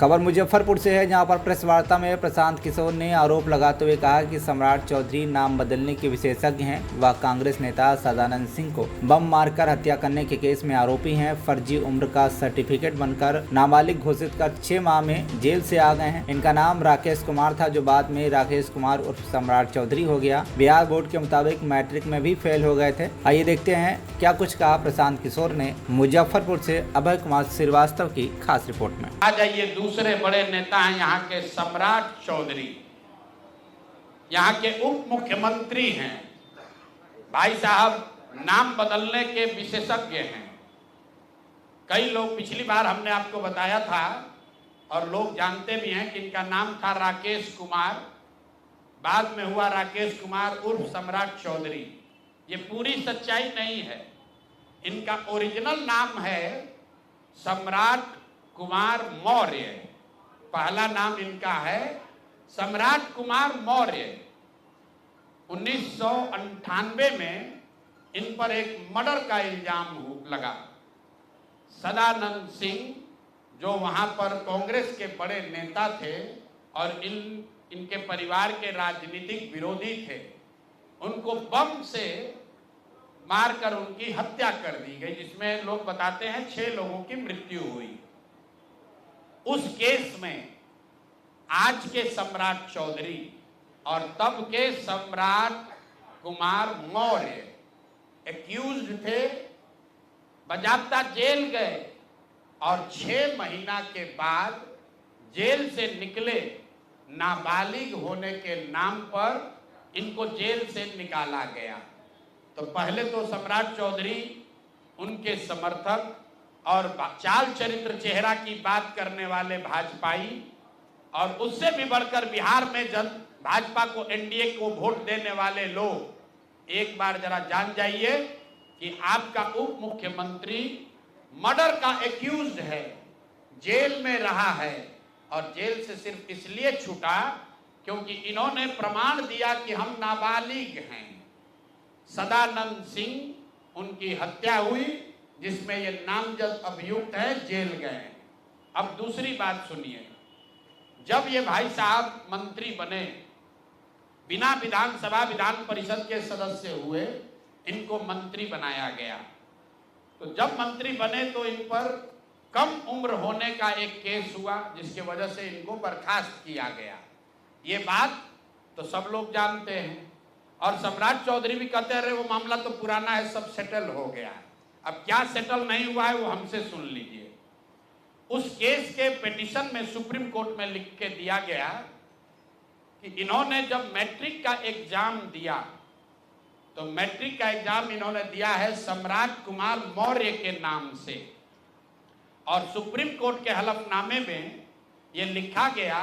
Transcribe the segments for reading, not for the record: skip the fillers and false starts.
खबर मुजफ्फरपुर से है, जहां पर प्रेस वार्ता में प्रशांत किशोर ने आरोप लगाते हुए कहा कि सम्राट चौधरी नाम बदलने के विशेषज्ञ हैं। वह कांग्रेस नेता सदानंद सिंह को बम मारकर हत्या करने के केस में आरोपी हैं। फर्जी उम्र का सर्टिफिकेट बनकर नाबालिग घोषित कर 6 माह में जेल से आ गए हैं। इनका नाम राकेश कुमार था, जो बाद में राकेश कुमार उर्फ सम्राट चौधरी हो गया। बिहार बोर्ड के मुताबिक मैट्रिक में भी फेल हो गए थे। आइए देखते हैं क्या कुछ कहा प्रशांत किशोर ने मुजफ्फरपुर से अभय कुमार श्रीवास्तव की खास रिपोर्ट में। आ जाइए, दूसरे बड़े नेता हैं यहाँ के सम्राट चौधरी, यहाँ के उप मुख्यमंत्री हैं। भाई साहब नाम बदलने के विशेषज्ञ हैं। कई लोग, पिछली बार हमने आपको बताया था और लोग जानते भी हैं कि इनका नाम था राकेश कुमार, बाद में हुआ राकेश कुमार उर्फ सम्राट चौधरी। ये पूरी सच्चाई नहीं है। इनका ओरिजिनल नाम है सम्राट कुमार मौर्य। पहला नाम इनका है सम्राट कुमार मौर्य। 1998 में इन पर एक मर्डर का इल्जाम लगा। सदानंद सिंह, जो वहां पर कांग्रेस के बड़े नेता थे और इनके परिवार के राजनीतिक विरोधी थे, उनको बम से मारकर उनकी हत्या कर दी गई, जिसमें लोग बताते हैं 6 लोगों की मृत्यु हुई। उस केस में आज के सम्राट चौधरी और तब के सम्राट कुमार मौर्य एक्यूज्ड थे, बजाबता जेल गए और 6 महीना के बाद जेल से निकले। नाबालिग होने के नाम पर इनको जेल से निकाला गया। तो पहले तो सम्राट चौधरी, उनके समर्थक और चाल चरित्र चेहरा की बात करने वाले भाजपाई, और उससे भी बढ़कर बिहार में भाजपा को, एनडीए को वोट देने वाले लोग, एक बार जरा जान जाइए कि आपका उप मुख्यमंत्री मर्डर का एक्यूज्ड है, जेल में रहा है, और जेल से सिर्फ इसलिए छूटा क्योंकि इन्होंने प्रमाण दिया कि हम नाबालिग हैं। सदानंद सिंह, उनकी हत्या हुई, जिसमें ये नामजद अभियुक्त है, जेल गए। अब दूसरी बात सुनिए, जब ये भाई साहब मंत्री बने, बिना विधानसभा विधान परिषद के सदस्य हुए, इनको मंत्री बनाया गया। तो जब मंत्री बने तो इन पर कम उम्र होने का एक केस हुआ, जिसकी वजह से इनको बर्खास्त किया गया। ये बात तो सब लोग जानते हैं, और सम्राट चौधरी भी कहते रहे वो मामला तो पुराना है, सब सेटल हो गया है। अब क्या सेटल नहीं हुआ है वो हमसे सुन लीजिए। उस केस के पिटीशन में सुप्रीम कोर्ट में लिख के दिया गया कि इन्होंने जब मैट्रिक का एग्जाम दिया, तो मैट्रिक का एग्जाम इन्होंने दिया है सम्राट कुमार मौर्य के नाम से, और सुप्रीम कोर्ट के हलफनामे में यह लिखा गया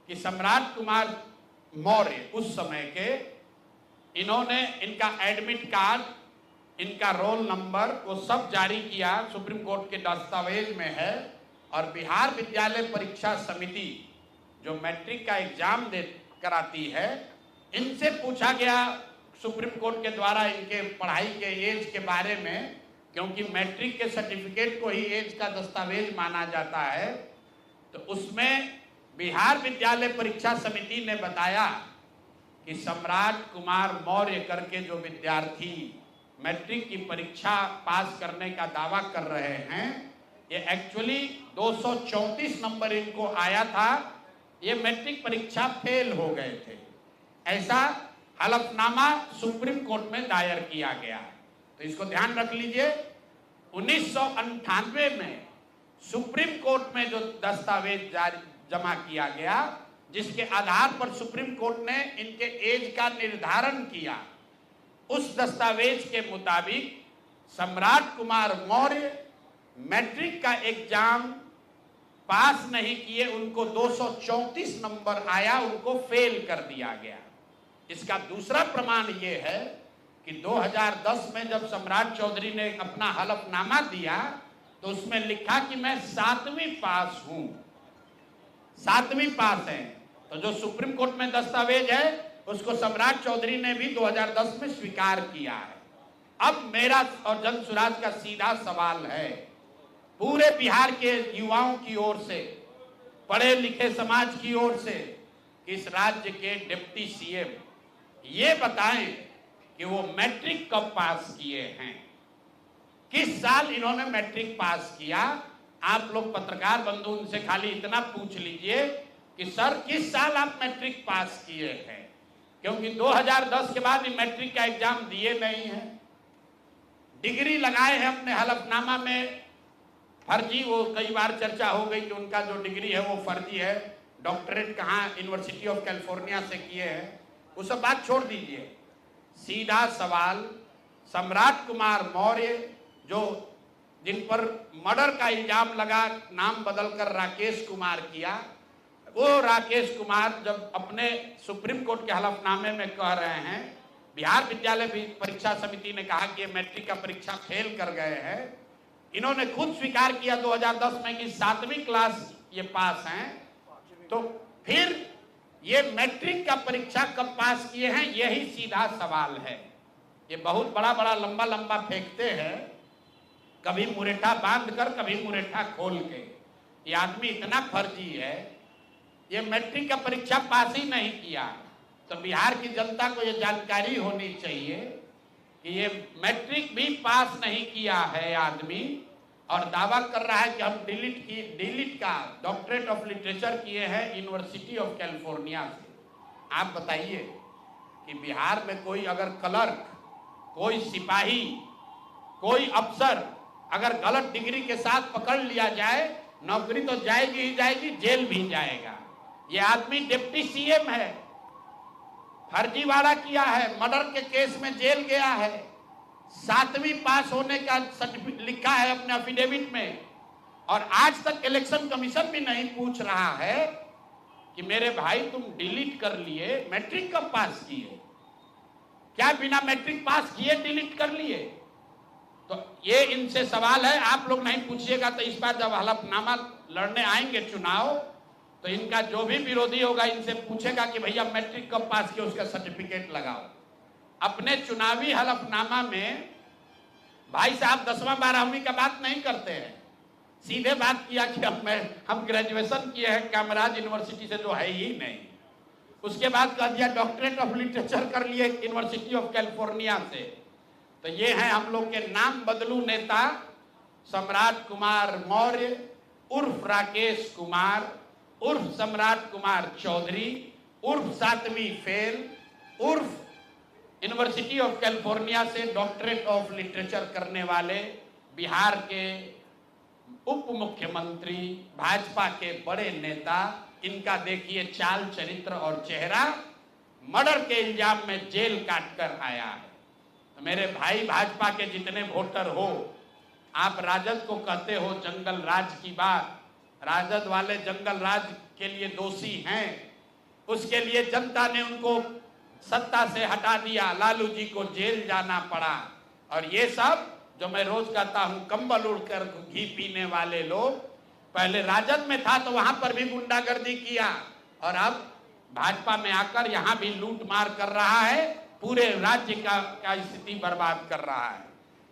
कि सम्राट कुमार मौर्य उस समय के, इन्होंने इनका एडमिट कार्ड, इनका रोल नंबर, वो सब जारी किया, सुप्रीम कोर्ट के दस्तावेज में है। और बिहार विद्यालय परीक्षा समिति, जो मैट्रिक का एग्जाम कराती है, इनसे पूछा गया सुप्रीम कोर्ट के द्वारा इनके पढ़ाई के एज के बारे में, क्योंकि मैट्रिक के सर्टिफिकेट को ही एज का दस्तावेज माना जाता है। तो उसमें बिहार विद्यालय परीक्षा समिति ने बताया कि सम्राट कुमार मौर्य करके जो विद्यार्थी मैट्रिक की परीक्षा पास करने का दावा कर रहे हैं, ये एक्चुअली 234 नंबर इनको आया था, ये मैट्रिक परीक्षा फेल हो गए थे। ऐसा हलफनामा सुप्रीम कोर्ट में दायर किया गया। तो इसको ध्यान रख लीजिए। 1998 में सुप्रीम कोर्ट में जो दस्तावेज जमा किया गया, जिसके आधार पर सुप्रीम कोर्ट ने इनके एज का निर्धारण किया, उस दस्तावेज के मुताबिक सम्राट कुमार मौर्य मैट्रिक का एग्जाम पास नहीं किए, उनको 234 नंबर आया, उनको फेल कर दिया गया। इसका दूसरा प्रमाण यह है कि 2010 में जब सम्राट चौधरी ने अपना हलफनामा दिया, तो उसमें लिखा कि मैं 7वीं पास हूं, 7वीं पास है। तो जो सुप्रीम कोर्ट में दस्तावेज है, उसको सम्राट चौधरी ने भी 2010 में स्वीकार किया है। अब मेरा और जन सुराज का सीधा सवाल है पूरे बिहार के युवाओं की ओर से पढ़े लिखे समाज की ओर से कि इस राज्य के डिप्टी सीएम ये बताएं कि वो मैट्रिक कब पास किए हैं, किस साल इन्होंने मैट्रिक पास किया। आप लोग पत्रकार बंधु उनसे खाली इतना पूछ लीजिए कि सर किस साल आप मैट्रिक पास किए हैं, क्योंकि 2010 के बाद मैट्रिक का एग्जाम दिए नहीं है। डिग्री लगाए हैं अपने हलफनामा में फर्जी, वो कई बार चर्चा हो गई कि उनका जो डिग्री है वो फर्जी है, डॉक्टरेट कहाँ यूनिवर्सिटी ऑफ कैलिफोर्निया से किए हैं, वो सब बात छोड़ दीजिए। सीधा सवाल, सम्राट कुमार मौर्य जो जिन पर मर्डर का इल्जाम लगा, नाम बदलकर राकेश कुमार किया, वो राकेश कुमार जब अपने सुप्रीम कोर्ट के हलफनामे में कह रहे हैं, बिहार विद्यालय परीक्षा समिति ने कहा कि ये मैट्रिक का परीक्षा फेल कर गए हैं, इन्होंने खुद स्वीकार किया 2010 में कि 7वीं क्लास ये पास हैं, तो फिर ये मैट्रिक का परीक्षा कब पास किए हैं, यही सीधा सवाल है। ये बहुत बड़ा बड़ा लंबा लंबा फेंकते हैं, कभी मुरेठा बांध कर कभी मुरेठा खोल के। ये आदमी इतना फर्जी है, ये मैट्रिक का परीक्षा पास ही नहीं किया। तो बिहार की जनता को ये जानकारी होनी चाहिए कि ये मैट्रिक भी पास नहीं किया है आदमी, और दावा कर रहा है कि हम डिलीट का डॉक्टरेट ऑफ लिटरेचर किए हैं यूनिवर्सिटी ऑफ कैलिफोर्निया से। आप बताइए कि बिहार में कोई अगर क्लर्क, कोई सिपाही, कोई अफसर अगर गलत डिग्री के साथ पकड़ लिया जाए, नौकरी तो जाएगी ही जाएगी, जेल भी जाएगा। ये आदमी डिप्टी सीएम है, फर्जीवाड़ा किया है, मर्डर के केस में जेल गया है, 7वीं पास होने का सर्टिफिकेट लिखा है अपने एफिडेविट में, और आज तक इलेक्शन कमीशन भी नहीं पूछ रहा है कि मेरे भाई तुम डिलीट कर लिए, मैट्रिक कब पास किए, क्या बिना मैट्रिक पास किए डिलीट कर लिए। तो ये इनसे सवाल है, आप लोग नहीं पूछिएगा तो इस बार जब हलफनामा लड़ने आएंगे चुनाव, तो इनका जो भी विरोधी होगा इनसे पूछेगा कि भैया मैट्रिक कब पास किया, उसका सर्टिफिकेट लगाओ। अपने चुनावी हलफनामा में भाई साहब 10वां 12वीं का बात नहीं करते हैं, सीधे बात किया कि हम ग्रेजुएशन किए हैं कामराज यूनिवर्सिटी से, जो है ही नहीं। उसके बाद कह दिया डॉक्टरेट ऑफ लिटरेचर कर लिए यूनिवर्सिटी ऑफ कैलिफोर्निया से। तो ये है हम लोग के नाम बदलू नेता सम्राट कुमार मौर्य उर्फ राकेश कुमार उर्फ सम्राट कुमार चौधरी उर्फ 7वीं फेल उर्फ यूनिवर्सिटी ऑफ कैलिफोर्निया से डॉक्टरेट ऑफ लिटरेचर करने वाले बिहार के उप मुख्यमंत्री, भाजपा के बड़े नेता। इनका देखिए चाल चरित्र और चेहरा, मर्डर के इल्जाम में जेल काट कर आया है। तो मेरे भाई भाजपा के जितने वोटर हो, आप राजद को कहते हो जंगल राज की बात, राजद वाले जंगल राज के लिए दोषी हैं, उसके लिए जनता ने उनको सत्ता से हटा दिया, लालू जी को जेल जाना पड़ा। और ये सब जो मैं रोज कहता हूं, कंबल उड़कर घी पीने वाले लोग, पहले राजद में था तो वहां पर भी गुंडागर्दी किया, और अब भाजपा में आकर यहां भी लूट मार कर रहा है, पूरे राज्य का स्थिति बर्बाद कर रहा है।